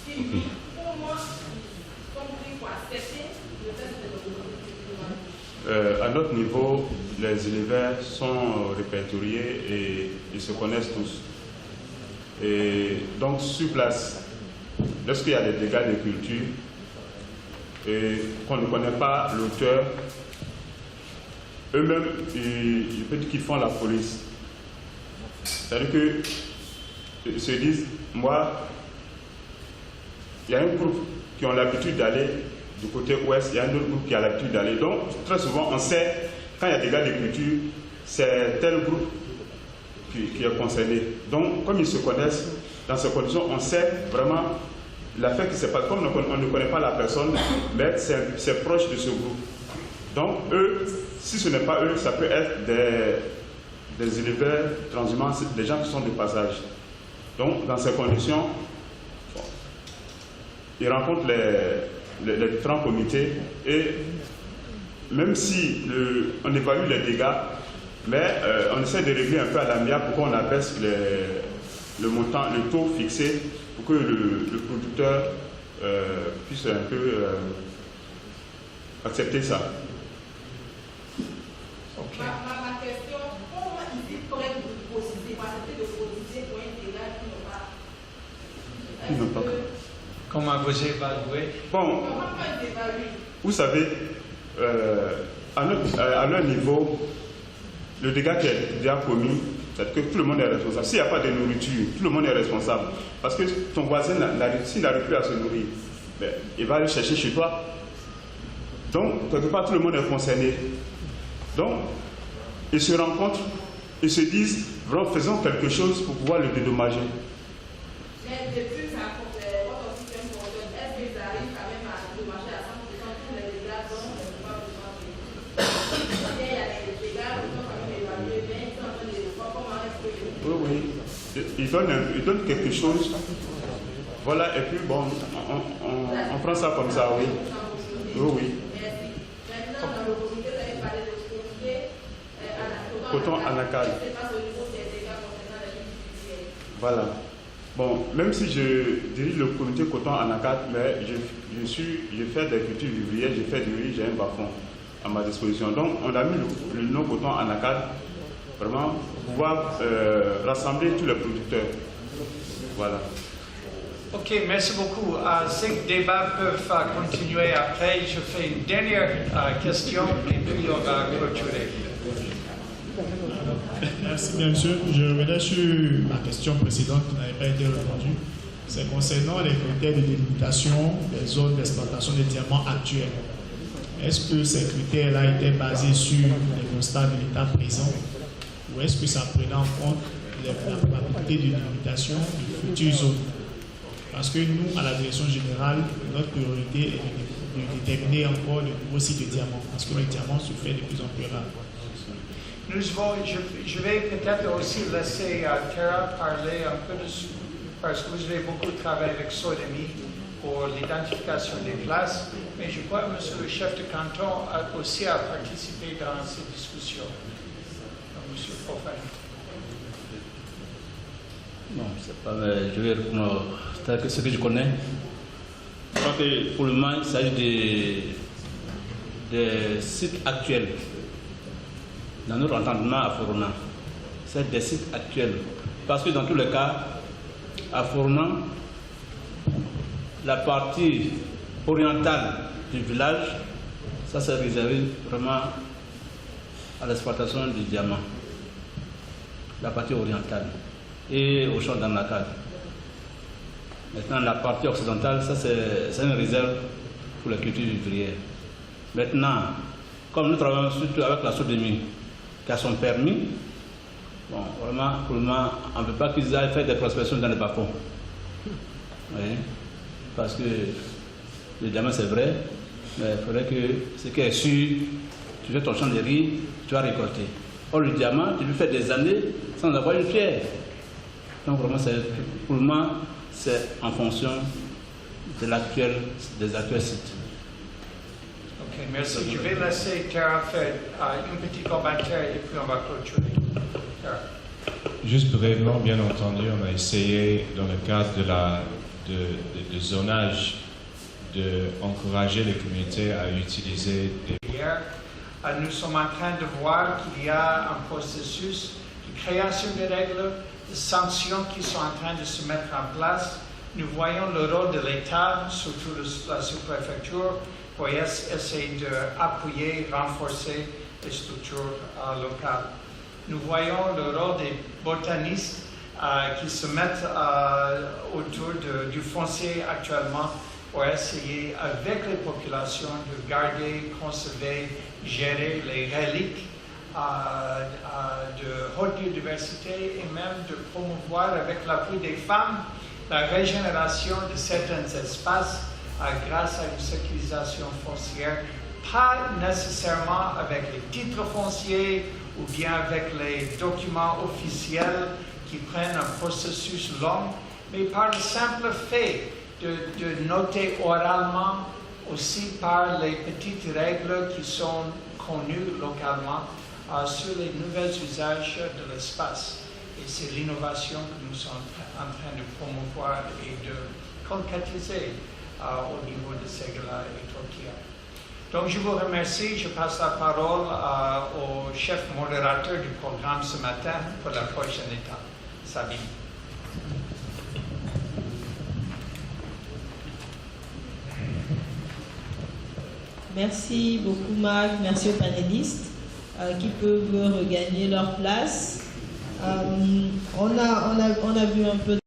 K: Puis, comment ils sont pris pour accepter le fait de
D: à notre niveau, les éleveurs sont répertoriés et ils se connaissent tous. Et donc, sur place, lorsqu'il y a des dégâts de culture et qu'on ne connaît pas l'auteur, eux-mêmes, je peux dire qu'ils font la police. C'est-à-dire qu'ils se disent, moi, il y a un groupe qui ont l'habitude d'aller du côté ouest, il y a un autre groupe qui a l'habitude d'aller. Donc, très souvent, on sait, quand il y a des dégâts de culture, c'est tel groupe qui est concerné. Donc, comme ils se connaissent, dans ces conditions, on sait vraiment l'affaire qui se passe. Comme on ne connaît pas la personne, mais c'est proche de ce groupe. Donc, eux, si ce n'est pas eux, ça peut être des éleveurs transhumants, des gens qui sont de passage. Donc, dans ces conditions, ils rencontrent les différents comités et même si on évalue les dégâts, mais on essaie de régler un peu à l'amiable pour qu'on abaisse le montant, le taux fixé pour que le producteur puisse un peu accepter ça.
K: Okay. Ma question, comment il pourrait vous procéder pour accepter de procéder pour un dégât qui n'ont pas?
A: Comment vous évaluez?
D: Bon, vous savez, à leur niveau, le dégât qui est déjà commis, c'est que tout le monde est responsable. S'il n'y a pas de nourriture, tout le monde est responsable. Parce que ton voisin, s'il n'arrive plus à se nourrir, ben, il va aller chercher chez toi. Donc, quelque part, tout le monde est concerné. Donc, ils se rencontrent, ils se disent, vraiment, faisons quelque chose pour pouvoir le dédommager.
K: Mais depuis votre système, est-ce qu'ils arrivent quand même à dédommager à 100% tous les dégâts dont on n'a pas besoin de... Il y a des dégâts qui sont quand même évalués, mais ils sont en train de voir comment est-ce que...
D: Oui. Ils donnent quelque chose. Voilà, et puis bon, on prend ça comme ça, oui. Oui.
K: Merci. Maintenant, dans le comité, vous avez parlé de
D: coton anacarde. Voilà. Bon, même si je dirige le comité coton anacarde, mais je fais des cultures vivrières, je fais du riz, j'ai un bas-fond à ma disposition. Donc, on a mis le nom coton anacarde vraiment pour pouvoir rassembler tous les producteurs. Voilà.
A: Ok, merci beaucoup. Ces débats peuvent continuer après. Je fais une dernière question et puis on va clôturer.
L: Merci bien, monsieur. Je reviens sur ma question précédente qui n'avait pas été répondue. C'est concernant les critères de délimitation des zones d'exploitation des diamants actuels. Est-ce que ces critères-là étaient basés sur les constats de l'état présent ou est-ce que ça prenait en compte la probabilité de délimitation de futures zones? Parce que nous, à la direction générale, notre priorité est de déterminer encore de nouveaux sites de diamants, parce que le diamant se fait de plus en plus rare.
A: Je vais peut-être aussi laisser Tara parler un peu dessus, parce que vous avez beaucoup travaillé avec Sodemi pour l'identification des places, mais je crois que monsieur le chef de canton a aussi participé dans ces discussions. Donc, monsieur Profane.
E: Non, c'est pas, je vais répondre à ce que je connais. Je crois que pour le moment, il s'agit des sites actuels. Dans notre entendement à Forona, c'est des sites actuels. Parce que dans tous les cas, à Forona, la partie orientale du village, ça c'est réservé vraiment à l'exploitation du diamant. La partie orientale. Et au champ d'Anakad. Maintenant, la partie occidentale, ça c'est une réserve pour la culture vivrière. Maintenant, comme nous travaillons surtout avec la Sodemi, qui a son permis, bon, vraiment, pour le moment, on ne veut pas qu'ils aillent faire des prospections dans les bas-fonds. Oui, parce que le diamant, c'est vrai, mais il faudrait que ce qui est sûr, tu fais ton champ de riz, tu vas récolter. Or, le diamant, tu lui fais des années sans avoir une pierre. Donc vraiment, pour le moment, c'est en fonction des actuels sites.
A: Ok, merci. Je vais laisser Tara faire un petit commentaire et puis on va clôturer. Tara.
M: Juste brièvement, bien entendu, on a essayé, dans le cadre de zonage, d'encourager les communautés à utiliser des...
A: Nous sommes en train de voir qu'il y a un processus de création de règles, de sanctions qui sont en train de se mettre en place. Nous voyons le rôle de l'État, surtout la sous-préfecture, pour essayer d'appuyer, renforcer les structures locales. Nous voyons le rôle des botanistes qui se mettent autour du foncier actuellement pour essayer avec les populations de garder, conserver, gérer les reliques de haute biodiversité et même de promouvoir avec l'appui des femmes la régénération de certains espaces grâce à une sécurisation foncière, pas nécessairement avec les titres fonciers ou bien avec les documents officiels qui prennent un processus long, mais par le simple fait de noter oralement, aussi par les petites règles qui sont connues localement sur les nouveaux usages de l'espace. Et c'est l'innovation que nous sommes en train de promouvoir et de concrétiser au niveau de Séguéla et Tortilla. Donc je vous remercie, je passe la parole au chef modérateur du programme ce matin pour la prochaine étape, Sabine.
I: Merci beaucoup Marc, merci aux panélistes qui peuvent regagner leur place. On a vu un peu